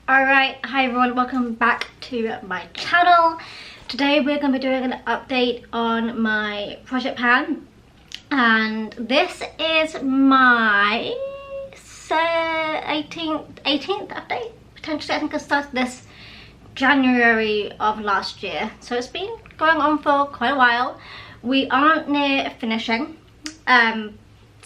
Alright, hi everyone, welcome back to my channel. Today we're going to be doing an update on my project plan, and this is my 18th update, potentially. I think I started this January of last year, so it's been going on for quite a while. We aren't near finishing,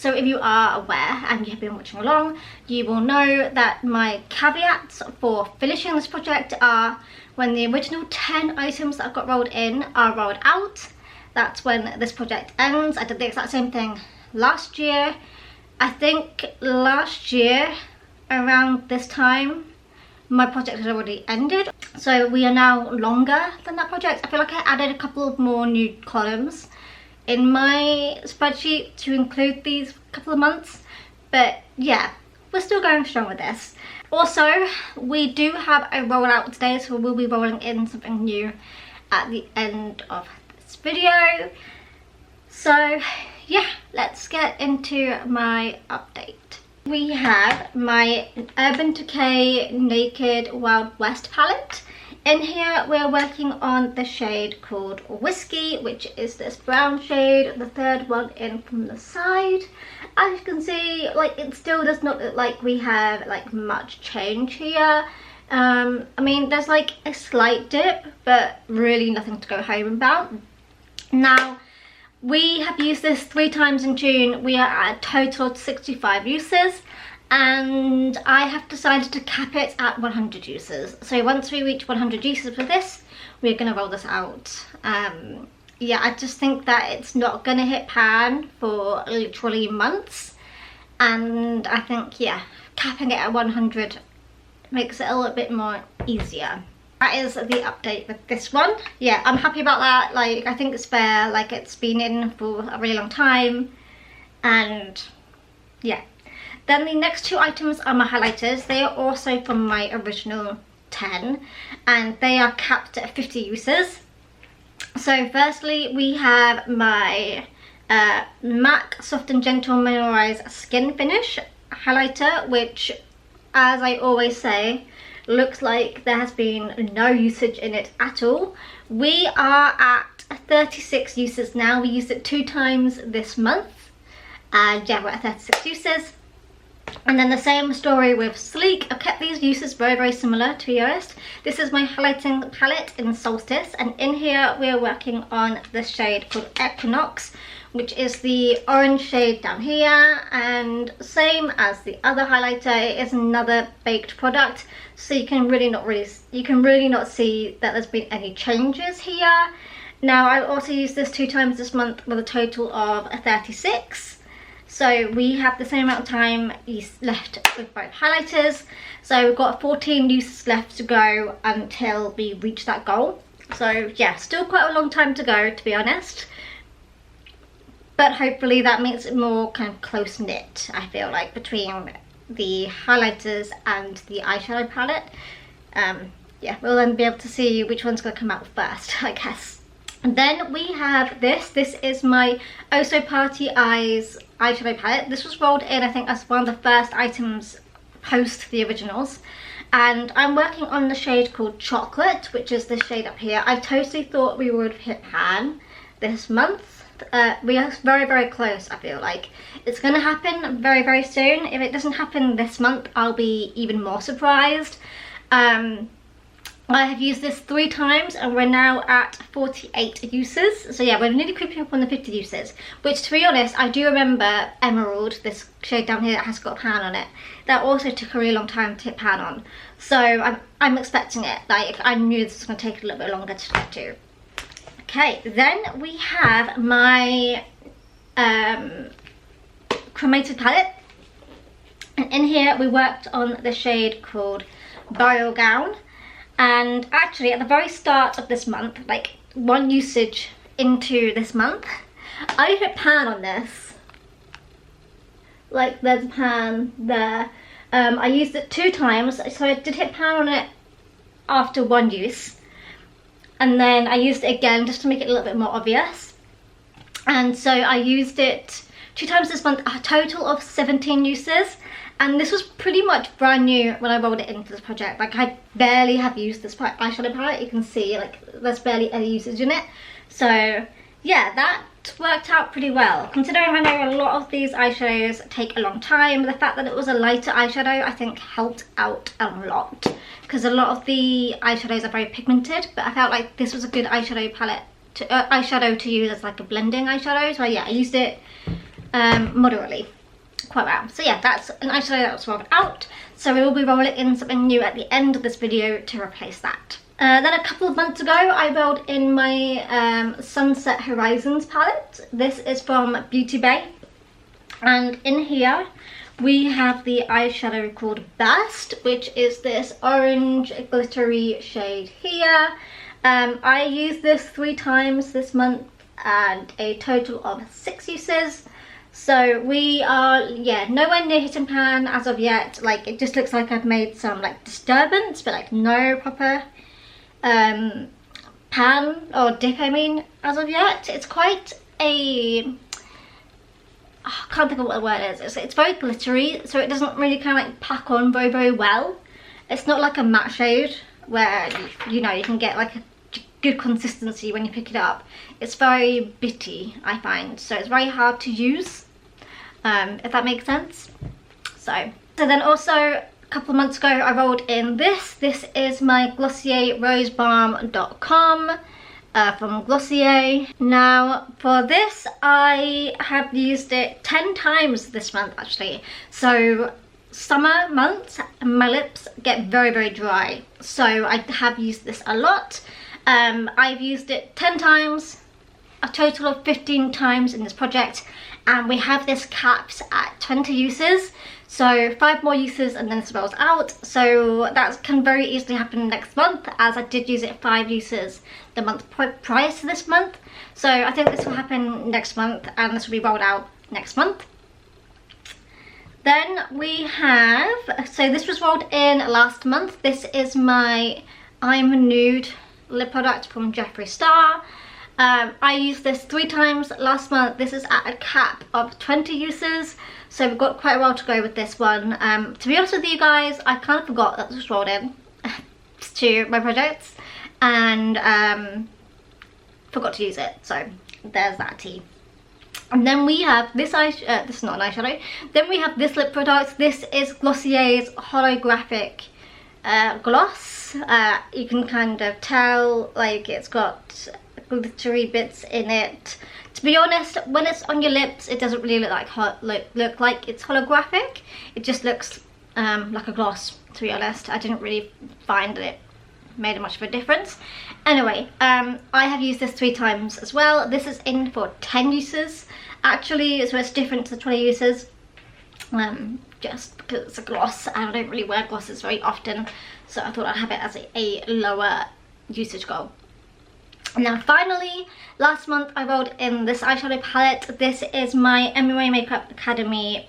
so if you are aware and you have been watching along, you will know that my caveats for finishing this project are when the original 10 items that got rolled in are rolled out. That's when this project ends. I did the exact same thing last year. I think last year around this time my project had already ended, so we are now longer than that project. I feel like I added a couple of more new columns in my spreadsheet to include these couple of months, but yeah, we're still going strong with this. Also, we do have a rollout today, so we'll be rolling in something new at the end of this video. So yeah, let's get into my update. We have my Urban Decay Naked Wild West palette. In here we're working on the shade called Whiskey, which is this brown shade, the third one in from the side. As you can see, like, it still does not look like we have like much change here. I mean, there's like a slight dip, but really nothing to go home about. Now, we have used this 3 times in June. We are at a total of 65 uses, and I have decided to cap it at 100 uses. So once we reach 100 uses with this, we're going to roll this out. Yeah, I just think that it's not going to hit pan for literally months, and I think, yeah, capping it at 100 makes it a little bit more easier. That is the update with this one. Yeah, I'm happy about that. Like, I think it's fair. Like, it's been in for a really long time, and yeah. Then the next 2 items are my highlighters. They are also from my original 10, and they are capped at 50 uses. So firstly, we have my MAC Soft and Gentle Mineralized Skin Finish highlighter, which, as I always say, looks like there has been no usage in it at all. We are at 36 uses now. We used it 2 times this month, and yeah, we're at 36 uses. And then the same story with Sleek. I've kept these uses very similar, to be honest. This is my highlighting palette in Solstice, and in here we are working on this shade called Equinox, which is the orange shade down here, and same as the other highlighter, it is another baked product, so you can really not see that there's been any changes here. Now, I also used this 2 times this month with a total of 36. So we have the same amount of time left with both highlighters. So we've got 14 uses left to go until we reach that goal. So yeah, still quite a long time to go, to be honest. But hopefully that makes it more kind of close-knit, I feel like, between the highlighters and the eyeshadow palette. Yeah, we'll then be able to see which one's going to come out first, I guess. And then we have this. This is my Oh So Party Eyes eyeshadow palette. This was rolled in, I think, as one of the first items post the originals. And I'm working on the shade called Chocolate, which is this shade up here. I totally thought we would hit pan this month. We are very close, I feel like. It's going to happen very soon. If it doesn't happen this month, I'll be even more surprised. I have used this 3 times, and we're now at 48 uses. So yeah, we're nearly creeping up on the 50 uses, which, to be honest, I do remember Emerald, this shade down here that has got a pan on it. That also took a really long time to hit pan on. So I'm expecting it. Like, I knew this was going to take a little bit longer to get to. Okay, then we have my Cremated palette. And in here we worked on the shade called Burial Gown. And actually, at the very start of this month, like 1 usage into this month, I hit pan on this. Like, there's a pan there. I used it 2 times, so I did hit pan on it after 1 use. And then I used it again just to make it a little bit more obvious. And so I used it 2 times this month, a total of 17 uses. And this was pretty much brand new when I rolled it into this project. Like, I barely have used this eyeshadow palette. You can see, like, there's barely any usage in it. So yeah, that worked out pretty well. Considering I know a lot of these eyeshadows take a long time, the fact that it was a lighter eyeshadow I think helped out a lot. Because a lot of the eyeshadows are very pigmented, but I felt like this was a good eyeshadow palette, eyeshadow to use as like a blending eyeshadow. So yeah, I used it moderately quite well. So yeah, that's an eyeshadow that was rolled out. So we will be rolling in something new at the end of this video to replace that. Then a couple of months ago, I rolled in my Sunset Horizons palette. This is from Beauty Bay. And in here, we have the eyeshadow called Burst, which is this orange glittery shade here. I used this 3 times this month and a total of 6 uses. So we are, yeah, nowhere near hit and pan as of yet. Like, it just looks like I've made some like disturbance, but like no proper pan or dip, I mean, as of yet. It's quite a, I can't think of what the word is. It's very glittery, so it doesn't really kind of like pack on very well. It's not like a matte shade where you know you can get like a good consistency when you pick it up. It's very bitty, I find, so it's very hard to use, if that makes sense. So then also a couple of months ago I rolled in this. This is my Glossier rosebalm.com from Glossier. Now for this, I have used it 10 times this month actually. So summer months my lips get very dry, so I have used this a lot. I've used it 10 times, a total of 15 times in this project, and we have this capped at 20 uses. So 5 more uses and then this rolls out. So that can very easily happen next month, as I did use it 5 uses the month prior to this month. So I think this will happen next month and this will be rolled out next month. Then we have, so this was rolled in last month. This is my I'm Nude lip product from Jeffree Star. I used this 3 times last month. This is at a cap of 20 uses, so we've got quite a while to go with this one. To be honest with you guys, I kind of forgot that this was rolled in to my projects and forgot to use it, so there's that tea. And then we have this this is not an eyeshadow. Then we have this lip product. This is Glossier's holographic gloss. You can kind of tell, like, it's got glittery bits in it. To be honest, when it's on your lips, it doesn't really look like it's holographic. It just looks like a gloss, to be honest. I didn't really find that it made much of a difference. Anyway, I have used this 3 times as well. This is in for 10 uses actually, so it's different to the 20 uses. Just because it's a gloss and I don't really wear glosses very often, so I thought I'd have it as a lower usage goal. Now finally, last month I rolled in this eyeshadow palette. This is my MUA Makeup Academy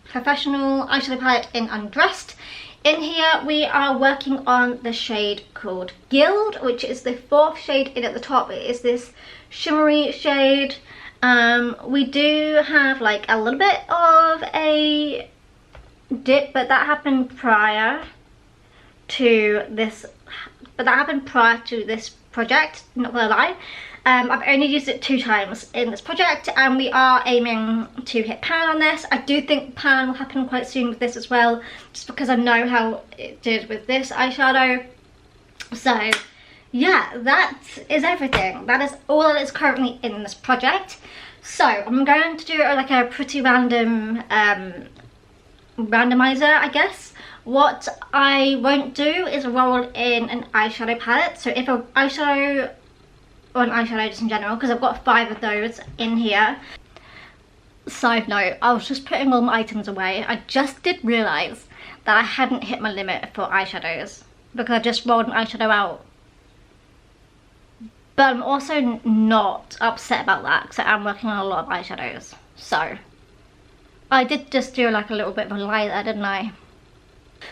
professional eyeshadow palette in Undressed. In here we are working on the shade called Guild, which is the 4th shade in at the top. It is this shimmery shade. We do have like a little bit of a dip, but that happened prior to this project, not gonna lie. I've only used it 2 times in this project and we are aiming to hit pan on this. I do think pan will happen quite soon with this as well, just because I know how it did with this eyeshadow. So yeah, that is everything. That is all that is currently in this project. So I'm going to do like a pretty random randomizer, I guess. What I won't do is roll in an eyeshadow palette. So if an eyeshadow, or an eyeshadow just in general, because I've got 5 of those in here. Side note, I was just putting all my items away. I just did realise that I hadn't hit my limit for eyeshadows because I just rolled an eyeshadow out. But I'm also not upset about that because I am working on a lot of eyeshadows. So I did just do like a little bit of a lie there, didn't I?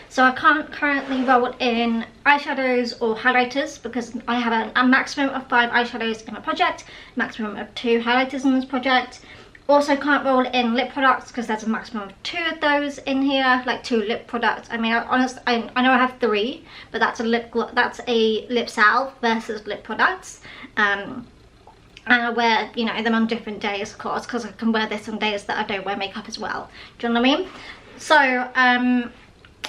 So I can't currently roll in eyeshadows or highlighters because I have a maximum of 5 eyeshadows in my project, maximum of 2 highlighters in this project. Also can't roll in lip products because there's a maximum of 2 of those in here, like 2 lip products. I mean, honestly, I know I have 3, but that's a lip salve versus lip products. And I wear, you know, them on different days, of course, because I can wear this on days that I don't wear makeup as well. Do you know what I mean? So,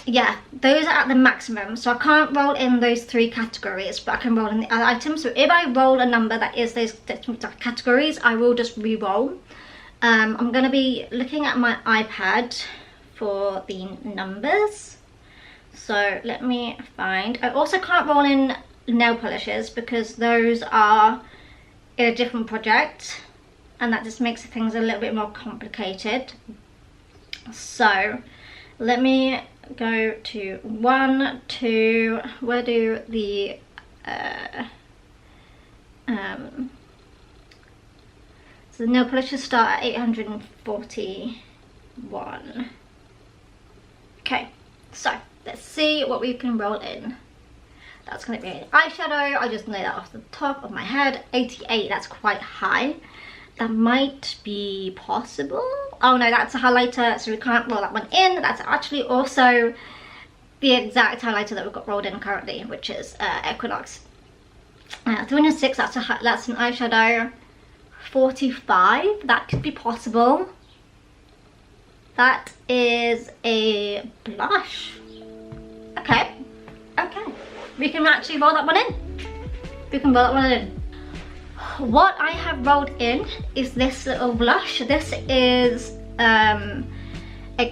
yeah, those are at the maximum. So I can't roll in those 3 categories, but I can roll in the other items. So if I roll a number that is those categories, I will just re-roll. I'm going to be looking at my iPad for the numbers. So let me find. I also can't roll in nail polishes because those are in a different project, and that just makes things a little bit more complicated. So let me go to 1, 2, where do the so the nail polishes start at 841. Okay, so let's see what we can roll in. That's going to be an eyeshadow. I just know that off the top of my head. 88, that's quite high. That might be possible. Oh no, that's a highlighter, so we can't roll that one in. That's actually also the exact highlighter that we've got rolled in currently, which is Equinox. 306, that's an eyeshadow. 45, that could be possible. That is a blush. Okay, we can actually roll that one in. What I have rolled in is this little blush. This is a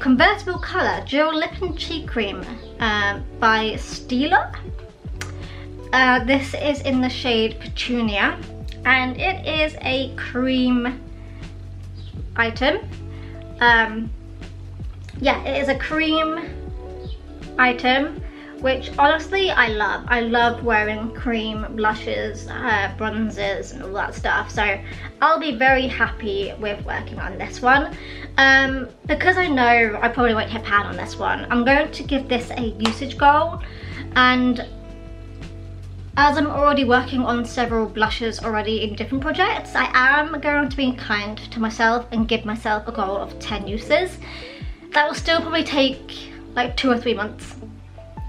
convertible colour dual lip and cheek cream by Stila. This is in the shade Petunia, and it is a cream item. Yeah, it is a cream item, which honestly I love. I love wearing cream blushes, bronzers and all that stuff, so I'll be very happy with working on this one. Because I know I probably won't hit pan on this one, I'm going to give this a usage goal, and as I'm already working on several blushes already in different projects, I am going to be kind to myself and give myself a goal of 10 uses. That will still probably take like 2 or 3 months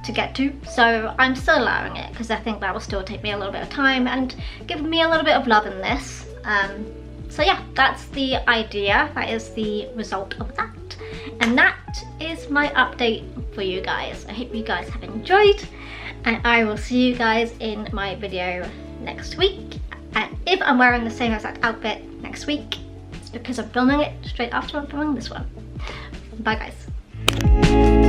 to get to, so I'm still allowing it because I think that will still take me a little bit of time and give me a little bit of love in this. So yeah, that's the idea. That is the result of that, and that is my update for you guys. I hope you guys have enjoyed, and I will see you guys in my video next week. And if I'm wearing the same exact outfit next week, it's because I'm filming it straight after I'm filming this one. Bye guys.